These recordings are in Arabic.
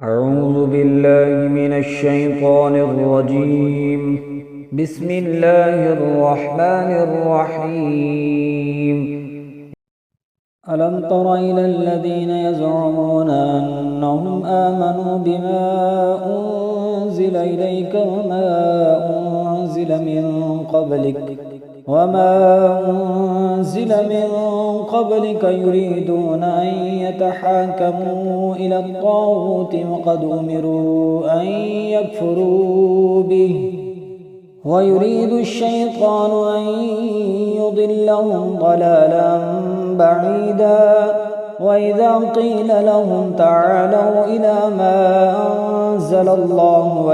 أعوذ بالله من الشيطان الرجيم. بسم الله الرحمن الرحيم. ألم تر إلى الذين يزعمون أنهم آمنوا بما أنزل إليك وما أنزل من قبلك يريدون أن يتحاكموا إلى الطاغوت وقد أمروا أن يكفروا به ويريد الشيطان أن يضلهم ضلالا بعيدا. وإذا قيل لهم تعالوا إلى ما أنزل الله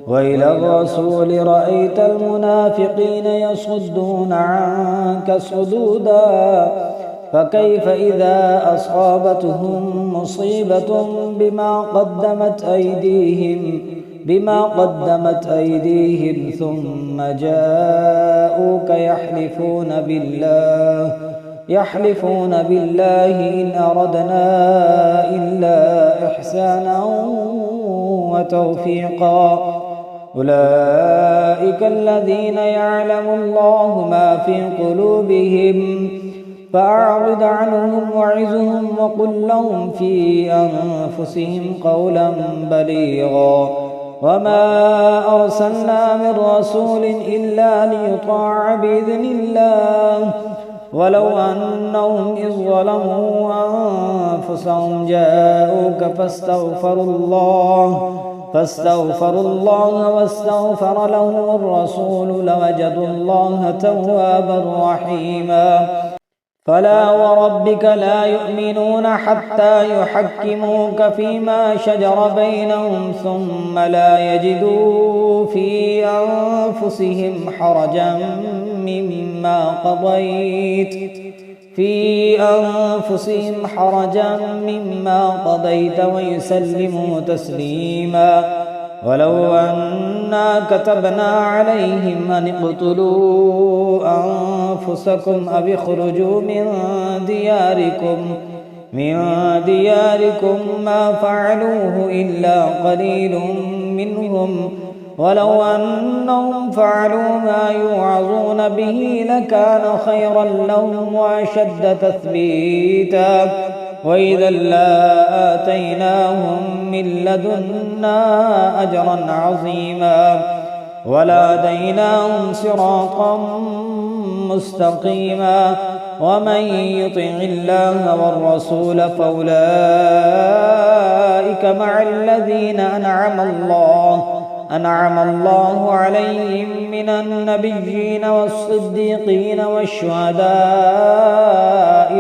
وإلى الرسول رأيت المنافقين يصدون عنك صدودا. فكيف إذا أصابتهم مصيبة بما قدمت أيديهم ثم جاءوك يحلفون بالله إن أردنا إلا إحسانا وتوفيقا. أولئك الذين يعلم الله ما في قلوبهم فأعرض عنهم وعظهم وقل لهم في أنفسهم قولا بليغا. وما أرسلنا من رسول إلا ليطاع بإذن الله ولو أنهم إذ ظلموا أنفسهم جاءوك فاستغفروا الله واستغفر لهم الرسول لوجدوا الله توابا رحيما. فلا وربك لا يؤمنون حتى يحكموك فيما شجر بينهم ثم لا يجدوا في أنفسهم حرجا مما قضيت ويسلموا تسليما. ولو أنا كتبنا عليهم أن اقتلوا أنفسكم أو اخرجوا من دياركم ما فعلوه إلا قليل منهم ولو أنهم فعلوا ما يوعظون به لكان خيرا لهم وأشد تثبيتا. وإذا لآتيناهم من لدنا أجرا عظيما ولهديناهم صراطا مستقيما. ومن يطع الله والرسول فأولئك مع الذين أنعم الله عليهم من النبيين والصديقين والشهداء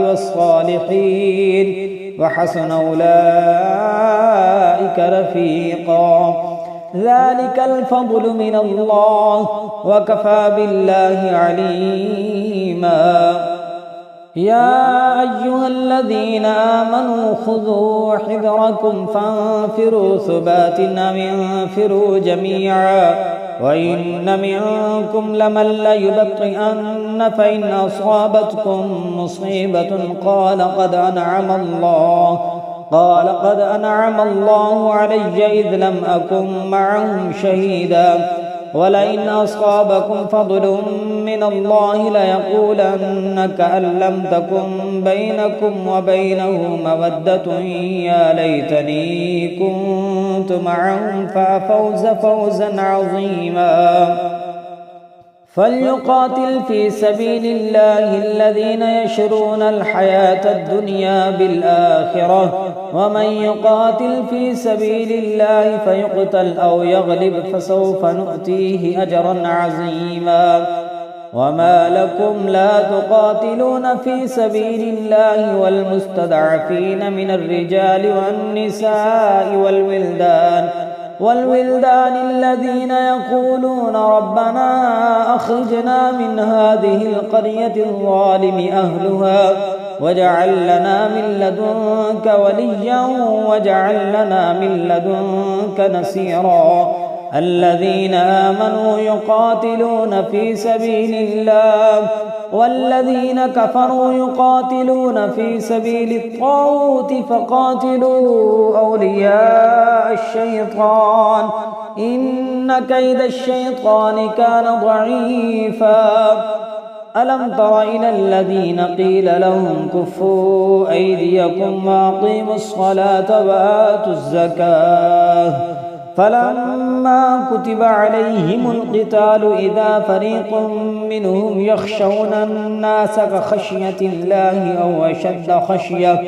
والصالحين وحسن أولئك رفيقا. ذلك الفضل من الله وكفى بالله عليما. يا أيها الذين آمنوا خذوا حذركم فانفروا ثبات أو انفروا جميعا. وإن منكم لمن ليبطئن فإن أصابتكم مصيبة قال قد أنعم الله علي إذ لم أكن معهم شهيدا. ولئن أصابكم فضل من الله ليقولن كأن لم تكن بينكم وبينه مودة يا ليتني كنت معهم فأفوز فوزا عظيما. فليقاتل في سبيل الله الذين يشرون الحياة الدنيا بالآخرة ومن يقاتل في سبيل الله فيقتل أو يغلب فسوف نؤتيه أجرا عظيما. وما لكم لا تقاتلون في سبيل الله والمستضعفين من الرجال والنساء والولدان الذين يقولون ربنا أخرجنا من هذه القرية الظالم أهلها واجعل لنا من لدنك وليا واجعل لنا من لدنك نصيرا. الذين آمنوا يقاتلون في سبيل الله والذين كفروا يقاتلون في سبيل الطاغوت فقاتلوا أولياء الشيطان إن كيد الشيطان كان ضعيفا ألم تر إلى الذين قيل لهم كفوا أيديكم وأقيموا الصلاة وآتوا الزكاة فلما كتب عليهم القتال إذا فريق منهم يخشون الناس كخشية الله أو أشد خشية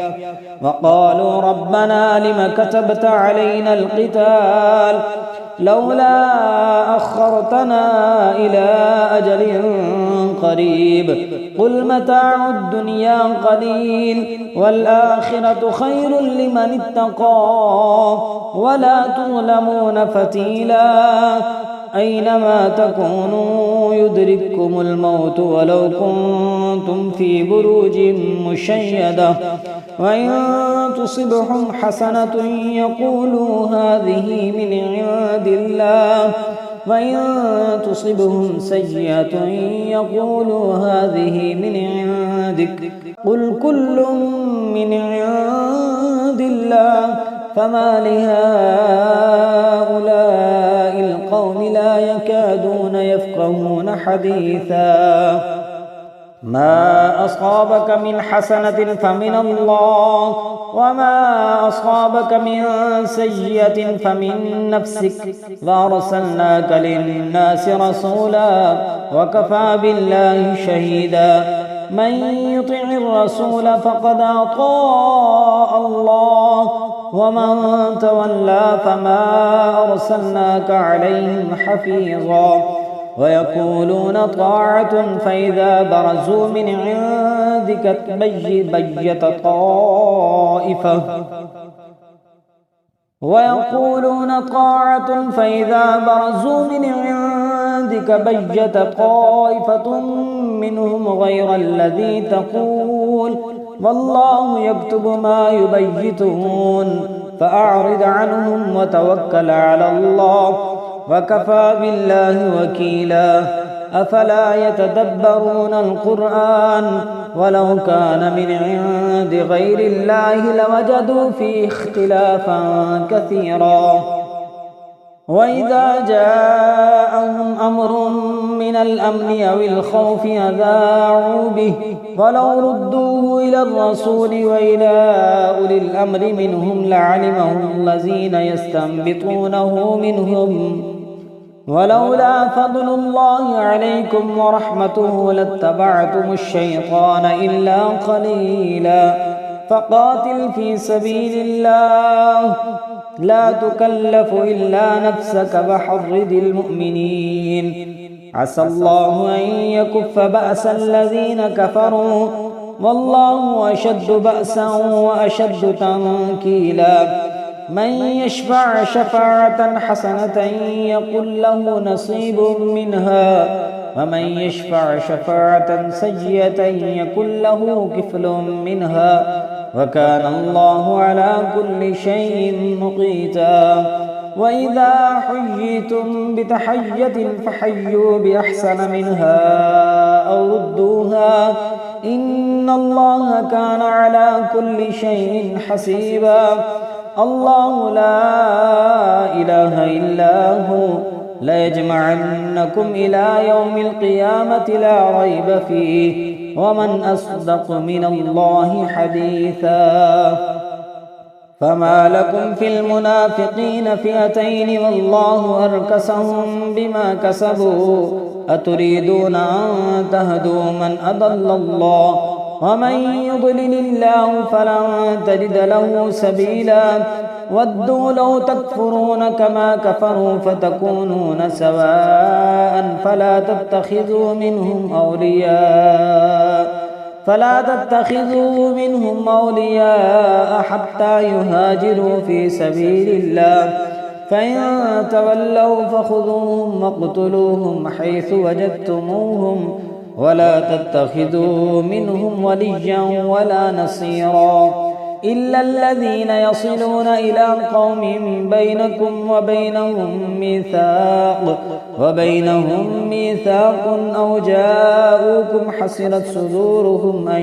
وقالوا ربنا لم كتبت علينا القتال لولا أخرتنا إلى أجل قريب قل متاع الدنيا قليل والآخرة خير لمن اتقى ولا تظلمون فتيلا أينما تكونوا يدرككم الموت ولو كنتم في بروج مشيدة وإن تصبهم حسنة يقولوا هذه من عند الله وإن تصبهم سيئة يقولوا هذه من عندك قل كل من عند الله فما لهؤلاء القوم لا يكادون يفقهون حديثا ما أصابك من حسنة فمن الله وما أصابك من سيئة فمن نفسك وأرسلناك للناس رسولا وكفى بالله شهيدا من يطع الرسول فقد أطاع الله ومن تولى فما أرسلناك عليهم حفيظا ويقولون طاعة فإذا برزوا من عندك بيت طائفة ويقولون طاعة فإذا برزوا من عندك بيت طائفة منهم غير الذي تقول والله يكتب ما يبيتون فأعرض عنهم وتوكل على الله وكفى بالله وكيلا أفلا يتدبرون القرآن ولو كان من عند غير الله لوجدوا فيه اختلافا كثيرا وإذا جاءهم أمر من الأمن أو الخوف أذاعوا به ولو ردوه إلى الرسول وإلى أولي الأمر منهم لعلمه الذين يستنبطونه منهم ولولا فضل الله عليكم ورحمته لاتبعتم الشيطان إلا قليلا فقاتل في سبيل الله لا تكلف إلا نفسك وحرض المؤمنين عسى الله أن يكف بأس الذين كفروا والله أشد بأسا وأشد تنكيلا من يشفع شفاعة حسنة يقل له نصيب منها ومن يشفع شفاعة سيئة يكن له كفل منها وكان الله على كل شيء مقيتا وإذا حييتم بتحية فحيوا بأحسن منها أو ردوها إن الله كان على كل شيء حسيبا الله لا إله إلا هو ليجمعنكم إلى يوم القيامة لا ريب فيه ومن أصدق من الله حديثا فما لكم في المنافقين فئتين والله أركسهم بما كسبوا أتريدون أن تهدوا من أضل الله ومن يضلل الله فلن تجد له سبيلا ودوا لو تكفرون كما كفروا فتكونون سواء فلا تتخذوا منهم أولياء حتى يهاجروا في سبيل الله فإن تولوا فخذوهم واقتلوهم حيث وجدتموهم ولا تتخذوا منهم وليا ولا نصيرا إلا الذين يصلون إلى قوم بينكم وبينهم ميثاق أو جاءوكم حصرت صدورهم أن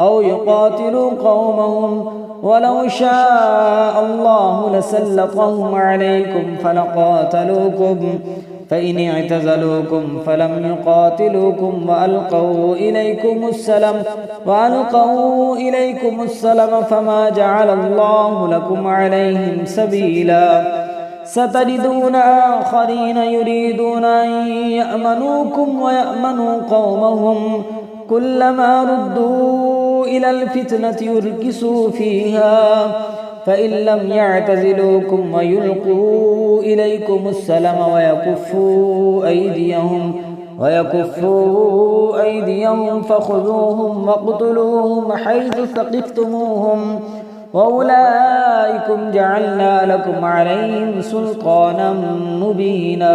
يقاتلوا قومهم ولو شاء الله لسلطهم عليكم فلقاتلوكم فإن اعتزلوكم فلم يقاتلوكم وألقوا إليكم السلم فما جعل الله لكم عليهم سبيلا ستجدون آخرين يريدون أن يأمنوكم ويأمنوا قومهم كلما ردوا إلى الفتنة يركسوا فيها فإن لم يعتزلوكم ويلقوا إليكم السلم ويكفوا أيديهم فخذوهم واقتلوهم حيث ثقفتموهم وأولئكم جعلنا لكم عليهم سلطانا مبينا.